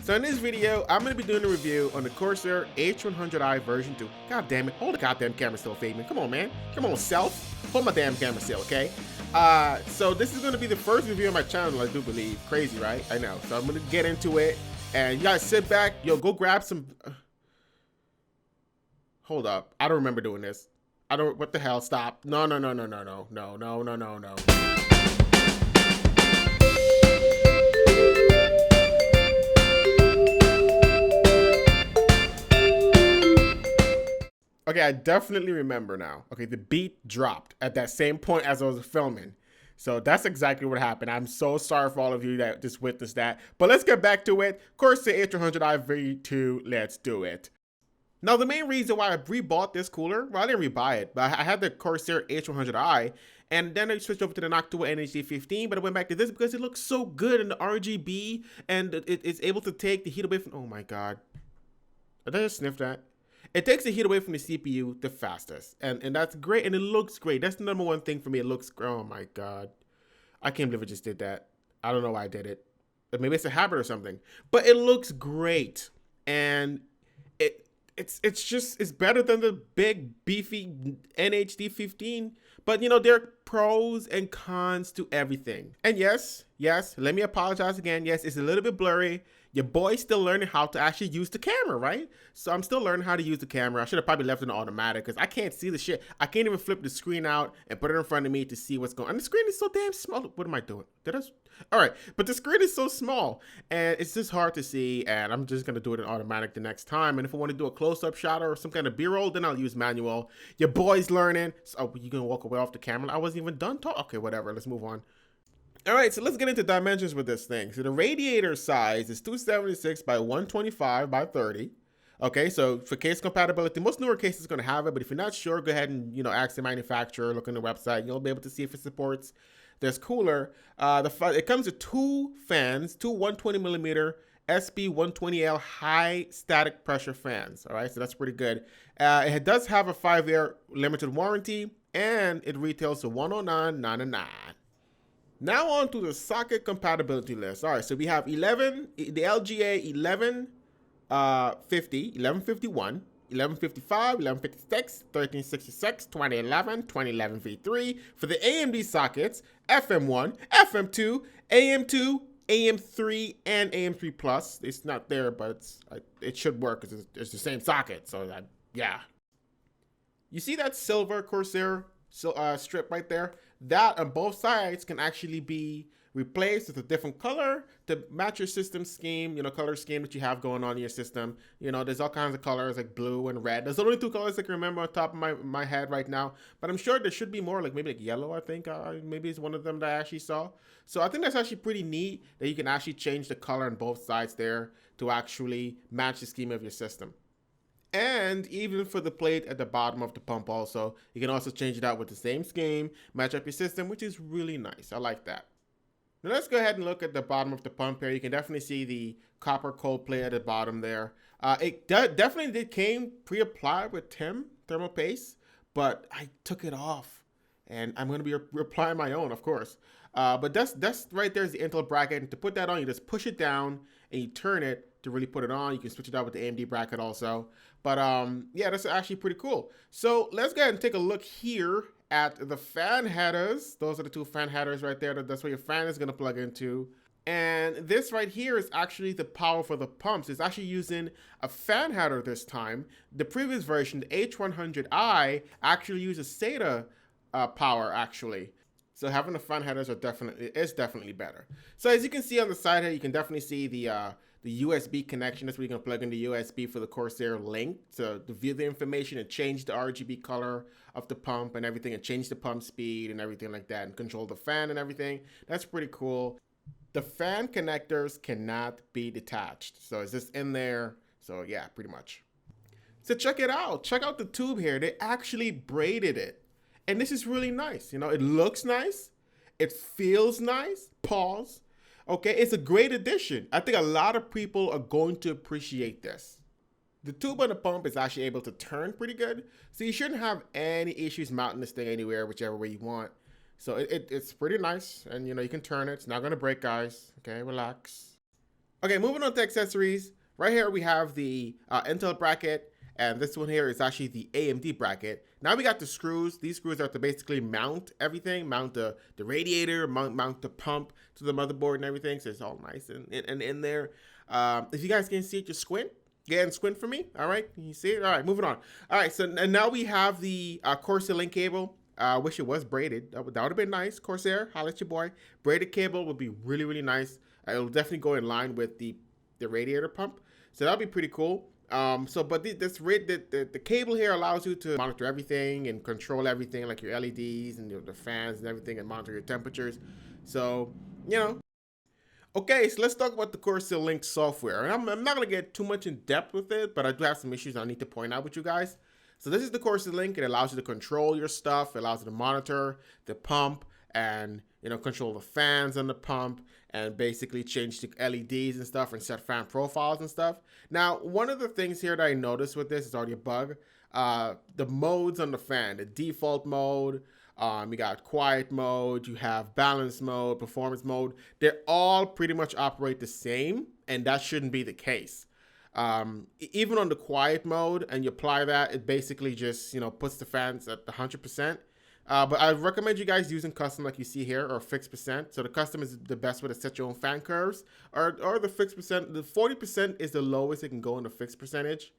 So in this video, I'm going to be doing a review on the Corsair H100i version 2. God damn it, hold the goddamn camera still, Fabian. Come on, man. Come on, self. Hold my damn camera still, okay? So this is going to be the first review on my channel, I do believe. Crazy, right? I know. So I'm going to get into it. And you guys sit back. Yo, go grab some... Hold up. I don't remember doing this. I don't... What the hell? Stop. No. Okay, I definitely remember now. Okay, the beat dropped at that same point as I was filming. So that's exactly what happened. I'm so sorry for all of you that just witnessed that. But let's get back to it. Corsair H100i V2, let's do it. Now, the main reason why I rebought this cooler, well, I didn't rebuy it, but I had the Corsair H100i, and then I switched over to the Noctua NH15, but I went back to this because it looks so good in the RGB, and it's able to take the heat away from, oh my God. Did I just sniff that? It takes the heat away from the CPU the fastest, and that's great, and it looks great. That's the number one thing for me. It looks, oh my God. I can't believe I just did that. I don't know why I did it. Maybe it's a habit or something, but it looks great, and it's better than the big beefy NHD15, but you know, there are pros and cons to everything. And yes, let me apologize again. Yes, it's a little bit blurry. Your boy's still learning how to actually use the camera, right? So I'm still learning how to use the camera. I should have probably left it in automatic because I can't see the shit. I can't even flip the screen out and put it in front of me to see what's going on. And the screen is so damn small. What am I doing? All right, but the screen is so small and it's just hard to see, and I'm just gonna do it in automatic the next time. And if I want to do a close-up shot or some kind of B-roll, then I'll use manual. Your boy's learning. So you gonna walk away off the camera? I wasn't even done talking. Okay, whatever. Let's move on. All right, so let's get into dimensions with this thing. So the radiator size is 276 by 125 by 30. Okay, so for case compatibility, most newer cases are going to have it, but if you're not sure, go ahead and, ask the manufacturer, look on the website, you'll be able to see if it supports this cooler. It comes with two fans, two 120 millimeter SB120L high static pressure fans. All right, so that's pretty good. It does have a 5-year limited warranty, and it retails to $109.99. Now on to the socket compatibility list. All right, so we have the LGA 1150, 1151, 1155, 1156, 1366, 2011, 2011 V3 for the AMD sockets, FM1, FM2, AM2, AM3, and AM3 Plus. It's not there, but it should work because it's the same socket. So yeah. You see that silver Corsair strip right there? That on both sides can actually be replaced with a different color to match your system scheme, color scheme that you have going on in your system. There's all kinds of colors like blue and red. There's only two colors I can remember on top of my head right now, but I'm sure there should be more, like maybe like yellow, I think. Maybe it's one of them that I actually saw. So I think that's actually pretty neat that you can actually change the color on both sides there to actually match the scheme of your system. And even for the plate at the bottom of the pump also, you can also change it out with the same scheme, match up your system, which is really nice. I like that. Now let's go ahead and look at the bottom of the pump here. You can definitely see the copper cold plate at the bottom there. It definitely came pre-applied with thermal paste, but I took it off. And I'm going to be applying my own, of course. But that's right there is the Intel bracket. And to put that on, you just push it down and you turn it to really put it on. You can switch it out with the AMD bracket also. But yeah, that's actually pretty cool. So let's go ahead and take a look here at the fan headers. Those are the two fan headers right there. That's where your fan is going to plug into. And this right here is actually the power for the pumps. It's actually using a fan header this time. The previous version, the H100i, actually uses SATA power actually. So having the fan headers is definitely better. So as you can see on the side here, you can definitely see the USB connection. That's where you can plug in the USB for the Corsair Link to view the information and change the RGB color of the pump and everything, and change the pump speed and everything like that, and control the fan and everything. That's pretty cool. The fan connectors cannot be detached, so it's just in there. So yeah, pretty much. So check it out. Check out the tube here. They actually braided it. And this is really nice. It looks nice. It feels nice. Pause. Okay, it's a great addition. I think a lot of people are going to appreciate this. The tube on the pump is actually able to turn pretty good. So you shouldn't have any issues mounting this thing anywhere, whichever way you want. So it's pretty nice. And you can turn it. It's not going to break, guys. Okay, relax. Okay, moving on to accessories. Right here we have the Intel bracket, and this one here is actually the AMD bracket. Now we got the screws. These screws are to basically mount everything, mount the radiator, mount the pump to the motherboard and everything. So it's all nice and in there. If you guys can see it, just squint. Go ahead and squint for me. All right, can you see it? All right, moving on. All right, so and now we have the Corsair link cable. I wish it was braided. That would have been nice. Corsair, holla at your boy. Braided cable would be really, really nice. It'll definitely go in line with the radiator pump. So that'll be pretty cool. But the cable here allows you to monitor everything and control everything, like your LEDs and the fans and everything, and monitor your temperatures. So, you know. Okay, so let's talk about the Corsair Link software. And I'm not going to get too much in depth with it, but I do have some issues I need to point out with you guys. So this is the Corsair Link. It allows you to control your stuff. It allows you to monitor the pump and, control the fans on the pump and basically change the LEDs and stuff and set fan profiles and stuff. Now, one of the things here that I noticed with this is already a bug. The modes on the fan, the default mode, you got quiet mode, you have balance mode, performance mode. They all pretty much operate the same, and that shouldn't be the case. Even on the quiet mode, and you apply that, it basically just, puts the fans at 100%. But I recommend you guys using custom like you see here, or fixed percent. So the custom is the best way to set your own fan curves, or the fixed percent. The 40% is the lowest it can go in the fixed percentage.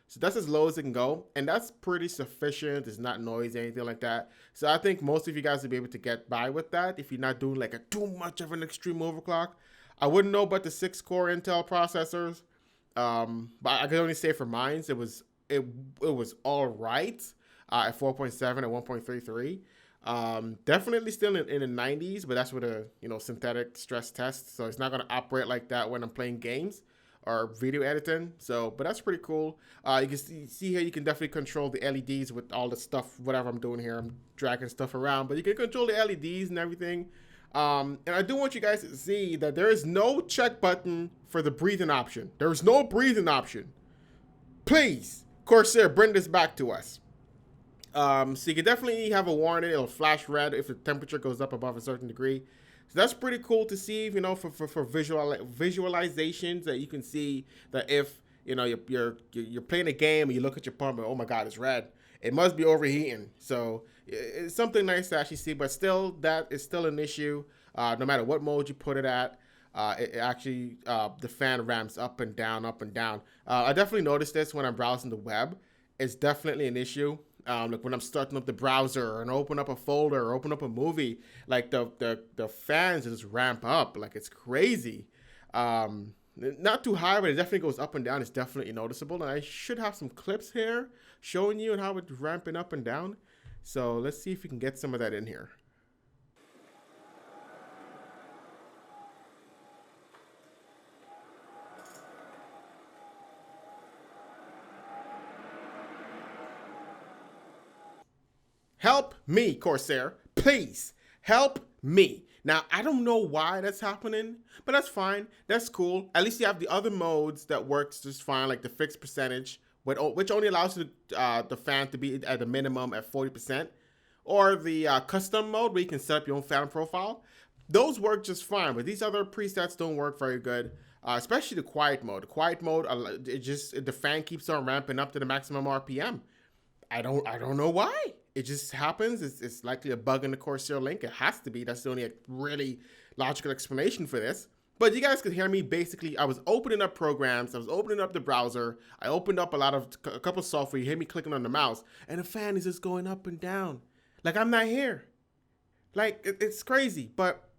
So that's as low as it can go, and that's pretty sufficient. It's not noisy, anything like that. So I think most of you guys will be able to get by with that if you're not doing like a too much of an extreme overclock. I wouldn't know about the 6-core Intel processors, but I can only say for mine, it was all right at 4.7 and 1.33. Definitely still in the 90s, but that's with a synthetic stress test, so it's not going to operate like that when I'm playing games or video editing. So, but that's pretty cool. You can see here, you can definitely control the LEDs with all the stuff, whatever I'm doing here. I'm dragging stuff around, but you can control the LEDs and everything. And I do want you guys to see that there is no check button for the breathing option. There is no breathing option. Please, Corsair, bring this back to us. So you can definitely have a warning. It'll flash red if the temperature goes up above a certain degree. So that's pretty cool to see, for visualizations, that you can see that if you're playing a game and you look at your pump and, oh my God, it's red, it must be overheating. So it's something nice to actually see, but still, that is still an issue. No matter what mode you put it at, it actually the fan ramps up and down, up and down. I definitely noticed this when I'm browsing the web. It's definitely an issue. Like when I'm starting up the browser and open up a folder or open up a movie, like the fans just ramp up like it's crazy. Not too high, but it definitely goes up and down. It's definitely noticeable, and I should have some clips here showing you how it's ramping up and down. So let's see if we can get some of that in here. Help me, Corsair. Please, help me. Now, I don't know why that's happening, but that's fine. That's cool. At least you have the other modes that works just fine, like the fixed percentage, which only allows the fan to be at a minimum at 40%, or the custom mode where you can set up your own fan profile. Those work just fine, but these other presets don't work very good, especially the quiet mode. The quiet mode, the fan keeps on ramping up to the maximum RPM. I don't know why. It just happens. It's likely a bug in the Corsair link. It has to be. That's the only really logical explanation for this. But you guys could hear me. Basically, I was opening up programs. I was opening up the browser. I opened up a couple software. You hear me clicking on the mouse, and the fan is just going up and down. Like I'm not here. Like it's crazy. But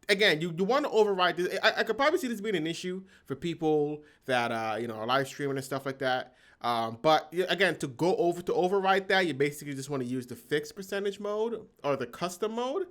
again, you want to override this. I could probably see this being an issue for people that are live streaming and stuff like that. But again, to override that, you basically just want to use the fixed percentage mode or the custom mode,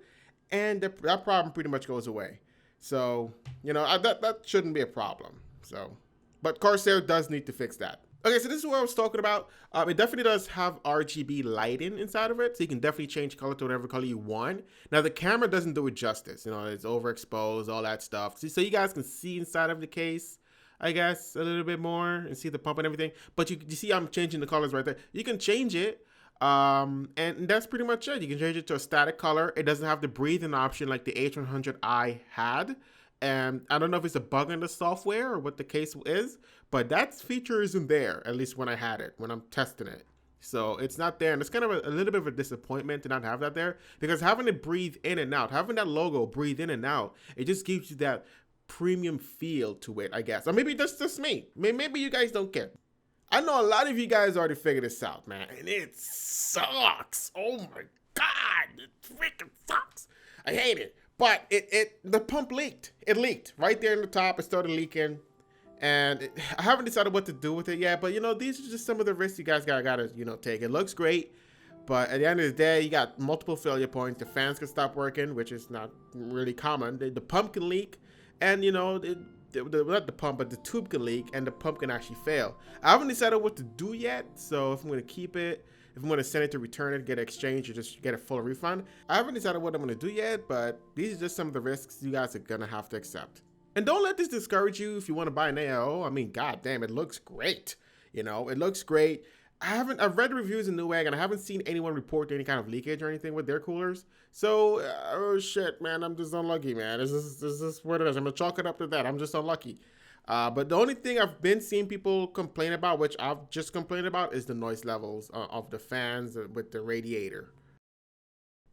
and that problem pretty much goes away. So that shouldn't be a problem. So, but Corsair does need to fix that. Okay, so this is what I was talking about. It definitely does have RGB lighting inside of it, so you can definitely change color to whatever color you want. Now, the camera doesn't do it justice. It's overexposed, all that stuff. So you guys can see inside of the case, I guess, a little bit more and see the pump and everything. But you see I'm changing the colors right there. You can change it, and that's pretty much it. You can change it to a static color. It doesn't have the breathing option like the H100i had. And I don't know if it's a bug in the software or what the case is, but that feature isn't there, at least when I had it, when I'm testing it. So it's not there, and it's kind of a little bit of a disappointment to not have that there, because having it breathe in and out, having that logo breathe in and out, it just gives you that premium feel to it, I guess. Or maybe that's just me. Maybe you guys don't care. I know a lot of you guys already figured this out, man, and it sucks. Oh my God, it freaking sucks. I hate it. But the pump leaked. It leaked right there in the top. It started leaking. And I haven't decided what to do with it yet, but these are just some of the risks you guys gotta take. It looks great, but at the end of the day, you got multiple failure points. The fans can stop working, which is not really common. The pump can leak, and not the pump, but the tube can leak, and the pump can actually fail. I haven't decided what to do yet, so if I'm gonna keep it, if I'm gonna send it to return it, get an exchange, or just get a full refund, I haven't decided what I'm gonna do yet. But these are just some of the risks you guys are gonna have to accept. And don't let this discourage you if you want to buy an AIO. I mean, god damn, it looks great. It looks great. I've read reviews in Newegg, and I haven't seen anyone report any kind of leakage or anything with their coolers. So, oh shit, man, I'm just unlucky, man. This is what it is. I'm gonna chalk it up to that. I'm just unlucky. But the only thing I've been seeing people complain about, which I've just complained about, is the noise levels of the fans with the radiator.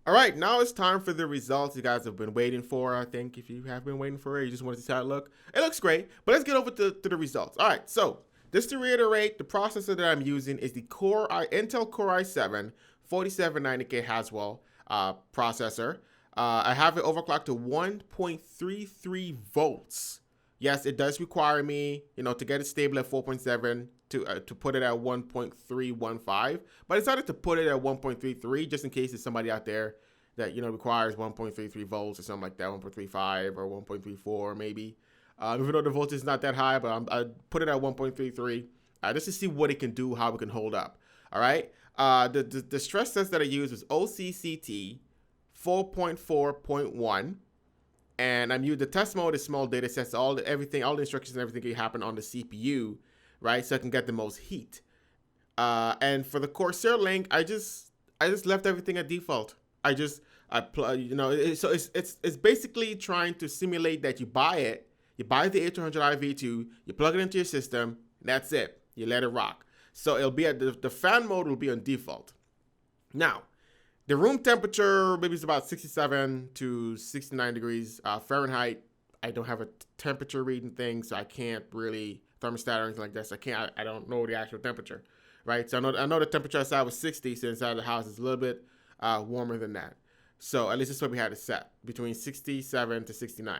All right, now it's time for the results you guys have been waiting for. I think if you have been waiting for it, you just wanted to see how it look. It looks great, but let's get over to the results. All right, so just to reiterate, the processor that I'm using is the Intel Core i7 4790K Haswell processor. I have it overclocked to 1.33 volts. Yes, it does require me, to get it stable at 4.7 to put it at 1.315, but I decided to put it at 1.33 just in case there's somebody out there that requires 1.33 volts or something like that, 1.35 or 1.34 maybe. Even though the voltage is not that high, but I put it at 1.33 just to see what it can do, how it can hold up. All right. The stress test that I used was OCCT 4.4.1. And I'm using the test mode is small data sets. All the instructions and everything can happen on the CPU, right? So I can get the most heat. And for the Corsair link, I just left everything at default. So it's basically trying to simulate that you buy it. You buy the H100i V2, you plug it into your system, and that's it. You let it rock. So it'll be at the fan mode will be on default. Now, the room temperature maybe is about 67 to 69 degrees Fahrenheit. I don't have a temperature reading thing, so I can't really thermostat or anything like that. So I don't know the actual temperature, right? So I know the temperature outside was 60, so inside the house is a little bit warmer than that. So at least that's what we had it set, between 67 to 69.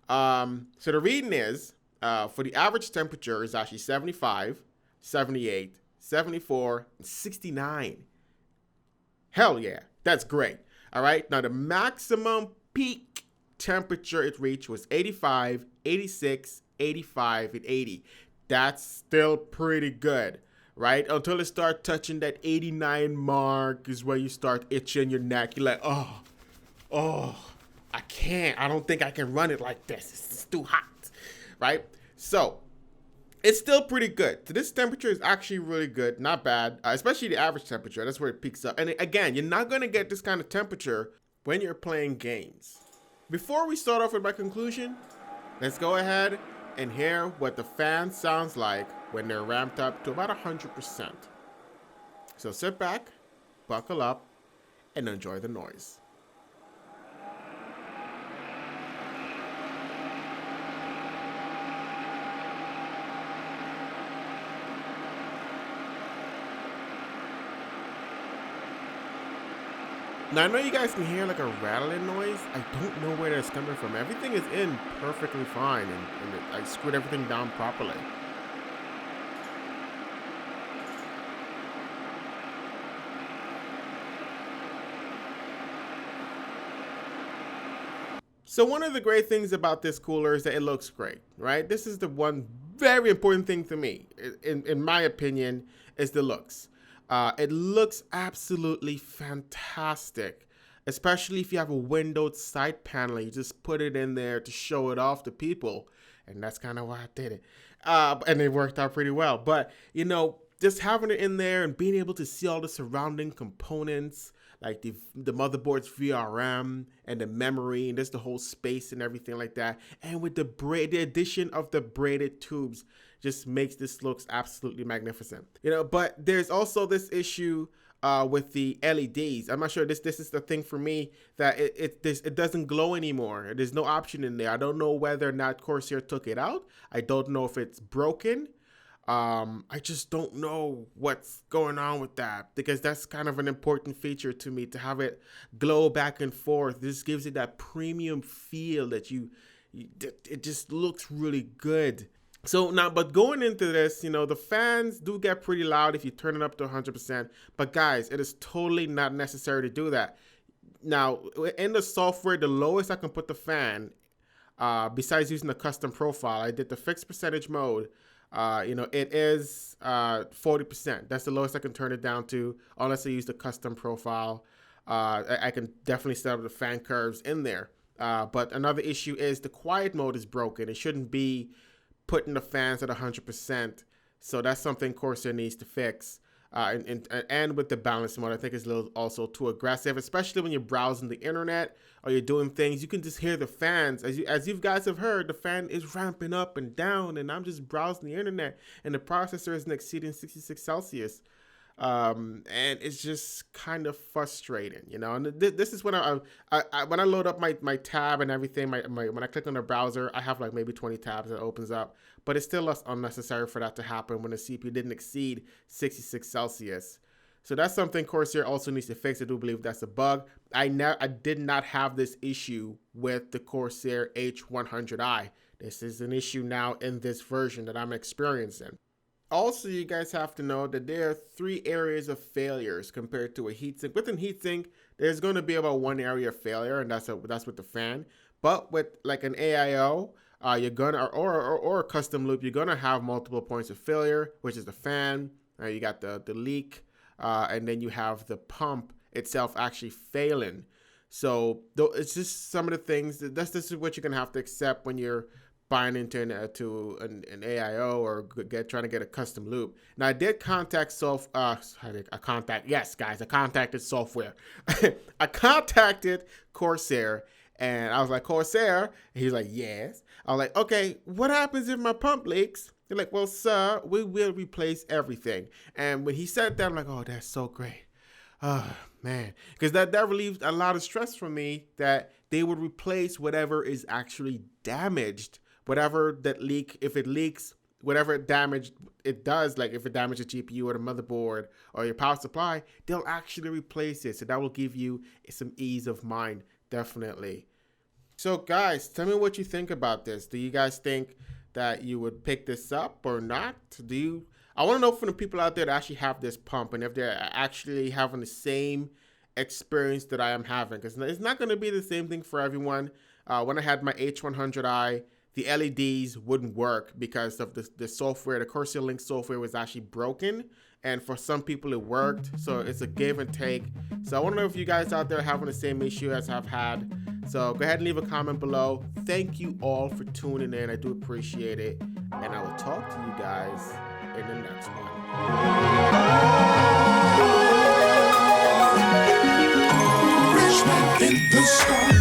So the reading is, for the average temperature is actually 75, 78, 74, and 69. Hell yeah, that's great. All right, now the maximum peak temperature it reached was 85, 86, 85, and 80. That's still pretty good, right? Until it starts touching that 89 mark is where you start itching your neck. You're like, oh, I can't. I don't think I can run it like this. It's too hot, right? So it's still pretty good. So this temperature is actually really good, not bad, especially the average temperature. That's where it peaks up. And again, you're not going to get this kind of temperature when you're playing games. Before we start off with my conclusion, let's go ahead and hear what the fan sounds like when they're ramped up to about 100%. So sit back, buckle up, and enjoy the noise. Now, I know you guys can hear like a rattling noise. I don't know where that's coming from. Everything is in perfectly fine, and I screwed everything down properly. So one of the great things about this cooler is that it looks great, right? This is the one very important thing to me, in my opinion, is the looks. It looks absolutely fantastic, especially if you have a windowed side panel. You just put it in there to show it off to people, and that's kind of why I did it. And it worked out pretty well. But, just having it in there and being able to see all the surrounding components, like the motherboard's VRM and the memory, and there's the whole space and everything like that. And with the addition of the braided tubes just makes this looks absolutely magnificent. You know, but there's also this issue with the LEDs. I'm not sure this is the thing for me, that it doesn't glow anymore. There's no option in there. I don't know whether or not Corsair took it out. I don't know if it's broken. I just don't know what's going on with that, because that's kind of an important feature to me, to have it glow back and forth. This gives it that premium feel that it just looks really good. So now, but going into this, you know, the fans do get pretty loud if you turn it up to 100%. But guys, it is totally not necessary to do that. Now, in the software, the lowest I can put the fan, besides using the custom profile, I did the fixed percentage mode. You know, it is 40%. That's the lowest I can turn it down to, unless I use the custom profile. I can definitely set up the fan curves in there. But another issue is the quiet mode is broken. It shouldn't be putting the fans at 100%. So that's something Corsair needs to fix. And with the balance mode, I think it's a little also too aggressive, especially when you're browsing the internet or you're doing things. You can just hear the fans. As you guys have heard, the fan is ramping up and down, and I'm just browsing the internet, and the processor isn't exceeding 66 Celsius. And it's just kind of frustrating, you know. And this is when when I load up my tab and everything, when I click on the browser, I have like maybe 20 tabs that opens up, but it's still less unnecessary for that to happen when the CPU didn't exceed 66 Celsius. So that's something Corsair also needs to fix. I do believe that's a bug. I did not have this issue with the Corsair H100i. This is an issue now in this version that I'm experiencing. Also, you guys have to know that there are 3 areas of failures compared to a heatsink. Within heatsink, there's going to be about 1 area of failure, and that's with the fan. But with like an AIO, you're gonna or a custom loop, you're gonna have multiple points of failure, which is the fan. You got the leak, and then you have the pump itself actually failing. So it's just some of the things this is what you're gonna have to accept when you're buying into an AIO or trying to get a custom loop. Now I did contact yes guys, I contacted software. I contacted Corsair, and I was like, Corsair, and he's like, yes. I was like, okay, what happens if my pump leaks? They're like, well, sir, we will replace everything. And when he said that, I'm like, oh, that's so great. Oh man, because that relieved a lot of stress from me, that they would replace whatever is actually damaged. Whatever that leak, if it leaks, whatever damage it does, like if it damages the GPU or the motherboard or your power supply, they'll actually replace it. So that will give you some ease of mind, definitely. So guys, tell me what you think about this. Do you guys think that you would pick this up or not? I want to know from the people out there that actually have this pump, and if they're actually having the same experience that I am having, because it's not going to be the same thing for everyone. When I had my H100i, the LEDs wouldn't work because of the software. The Corsair Link software was actually broken, and for some people it worked. So it's a give and take. So I want to know if you guys out there are having the same issue as I've had. So go ahead and leave a comment below. Thank you all for tuning in. I do appreciate it, and I will talk to you guys in the next one.